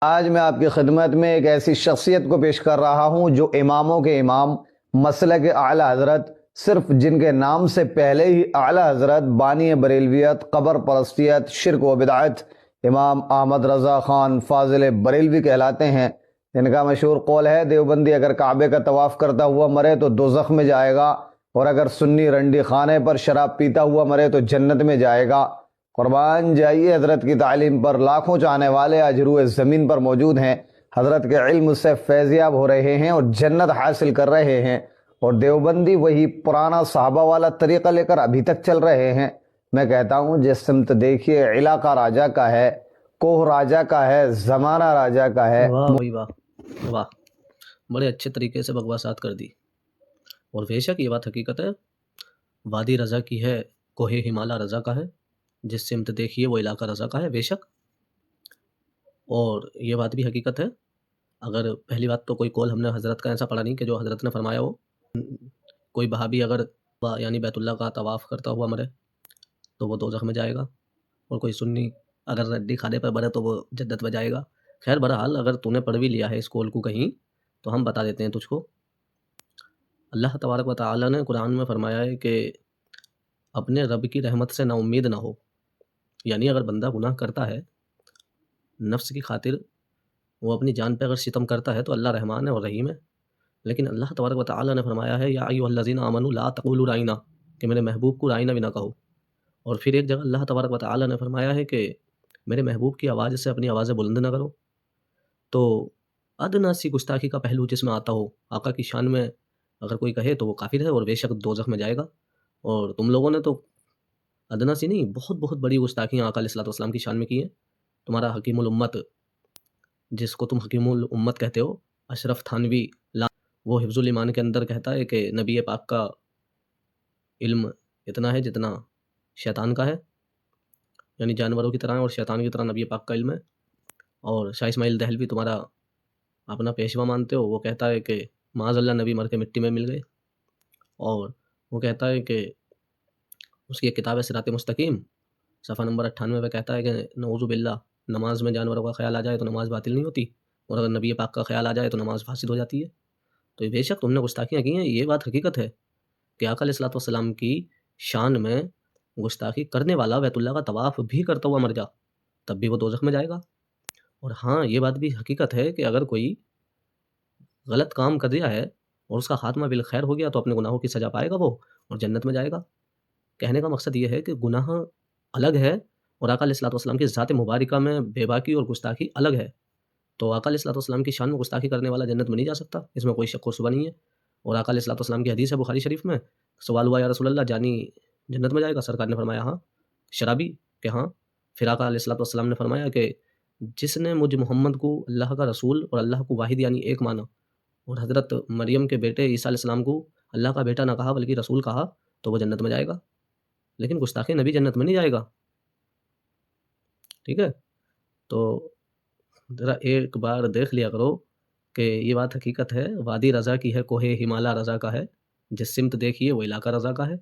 آج میں آپ کی خدمت میں ایک ایسی شخصیت کو پیش کر رہا ہوں جو اماموں کے امام، مسلک اعلیٰ حضرت، صرف جن کے نام سے پہلے ہی اعلیٰ حضرت بانی بریلویت، قبر پرستیت، شرک و بدعت امام احمد رضا خان فاضل بریلوی کہلاتے ہیں۔ ان کا مشہور قول ہے، دیوبندی اگر کعبے کا طواف کرتا ہوا مرے تو دوزخ میں جائے گا، اور اگر سنی رنڈی خانے پر شراب پیتا ہوا مرے تو جنت میں جائے گا۔ قربان جائیے، حضرت کی تعلیم پر لاکھوں چاہنے والے آج روئے زمین پر موجود ہیں، حضرت کے علم سے فیضیاب ہو رہے ہیں اور جنت حاصل کر رہے ہیں، اور دیوبندی وہی پرانا صحابہ والا طریقہ لے کر ابھی تک چل رہے ہیں۔ میں کہتا ہوں، جس سمت دیکھیے علاقہ راجہ کا ہے، کوہ راجہ کا ہے، زمانہ راجہ کا ہے۔ واہ بھائی واہ واہ، بڑے اچھے طریقے سے بکواسات کر دی۔ اور بے شک یہ بات حقیقت ہے، وادی رضا کی ہے، کوہ ہمالا رضا کا ہے، جس سمت دیکھیے وہ علاقہ رضا کا ہے، بے شک۔ اور یہ بات بھی حقیقت ہے، اگر پہلی بات تو کوئی قول ہم نے حضرت کا ایسا پڑھا نہیں کہ جو حضرت نے فرمایا ہو، کوئی بہابی اگر یعنی بیت اللہ کا طواف کرتا ہوا مرے تو وہ دوزخ میں جائے گا، اور کوئی سنی اگر رڈی کھانے پر مرے تو وہ جنت میں جائے گا۔ خیر بہرحال اگر تو نے پڑھ بھی لیا ہے اس قول کو کہیں تو ہم بتا دیتے ہیں تجھ کو۔ اللہ تبارک و تعالی نے قرآن میں فرمایا ہے کہ اپنے رب کی رحمت سے نا امید نہ ہو، یعنی اگر بندہ گناہ کرتا ہے نفس کی خاطر، وہ اپنی جان پہ اگر ستم کرتا ہے تو اللہ رحمان ہے اور رحیم ہے، لیکن اللہ تبارک و تعالی نے فرمایا ہے یا ایھا الذین آمنوا لا تقولوا رائنا، کہ میرے محبوب کو رائنا بھی نہ کہو۔ اور پھر ایک جگہ اللہ تبارک و تعالی نے فرمایا ہے کہ میرے محبوب کی آواز سے اپنی آوازیں بلند نہ کرو۔ تو ادنا سی گستاخی کا پہلو جس میں آتا ہو، آقا کی شان میں اگر کوئی کہے تو وہ کافر ہے اور بے شک دوزخ میں جائے گا۔ اور تم لوگوں نے تو ادنا سی نہیں، بہت بہت بڑی گستاخیاں آقا علیہ الصلوۃ والسلام کی شان میں کی ہیں۔ تمہارا حکیم الامت، جس کو تم حکیم الامت کہتے ہو، اشرف تھانوی، وہ حفظ الایمان کے اندر کہتا ہے کہ نبی پاک کا علم اتنا ہے جتنا شیطان کا ہے، یعنی جانوروں کی طرح اور شیطان کی طرح نبی پاک کا علم ہے۔ اور شاہ اسماعیل دہلوی تمہارا اپنا پیشوا مانتے ہو، وہ کہتا ہے کہ معاذ اللہ نبی مر کے مٹی میں مل گئے، اور وہ کہتا ہے کہ اس کی ایک کتاب ہے صراط مستقیم، صفحہ نمبر 98 پہ کہتا ہے کہ نعوذ باللہ، نماز میں جانوروں کا خیال آ جائے تو نماز باطل نہیں ہوتی، اور اگر نبی پاک کا خیال آ جائے تو نماز فاسد ہو جاتی ہے۔ تو بے شک تم نے گستاخیاں کی ہیں، یہ بات حقیقت ہے کہ آقا علیہ الصلوۃ والسلام کی شان میں گستاخی کرنے والا بیت اللہ کا طواف بھی کرتا ہوا مر جا تب بھی وہ دوزخ میں جائے گا۔ اور ہاں یہ بات بھی حقیقت ہے کہ اگر کوئی غلط کام کر دیا ہے اور اس کا خاتمہ بالخیر ہو گیا تو اپنے گناہوں کی سزا پائے گا وہ، اور جنت میں جائے گا۔ کہنے کا مقصد یہ ہے کہ گناہ الگ ہے اور آقا علیہ الصلوۃ والسلام کی ذات مبارکہ میں بے باکی اور گستاخی الگ ہے۔ تو آقا علیہ الصلوۃ والسلام کی شان میں گستاخی کرنے والا جنت میں نہیں جا سکتا، اس میں کوئی شک و شبہ نہیں ہے۔ اور آقا علیہ الصلوۃ والسلام کی حدیث ہے بخاری شریف میں، سوال ہوا یا رسول اللہ جانی جنت میں جائے گا؟ سرکار نے فرمایا ہاں۔ شرابی کہ ہاں؟ پھر آقا علیہ الصلوۃ والسلام نے فرمایا کہ جس نے مجھ محمد کو اللہ کا رسول اور اللہ کو واحد یعنی ایک مانا، اور حضرت مریم کے بیٹے عیسیٰ علیہ السلام کو اللہ کا بیٹا نہ کہا بلکہ رسول کہا، تو وہ جنت میں جائے گا، لیکن گستاخ نبی جنت میں نہیں جائے گا۔ ٹھیک ہے، تو ذرا ایک بار دیکھ لیا کرو کہ یہ بات حقیقت ہے، وادی رضا کی ہے، کوہ ہمالا رضا کا ہے، جس سمت دیکھیے وہ علاقہ رضا کا ہے۔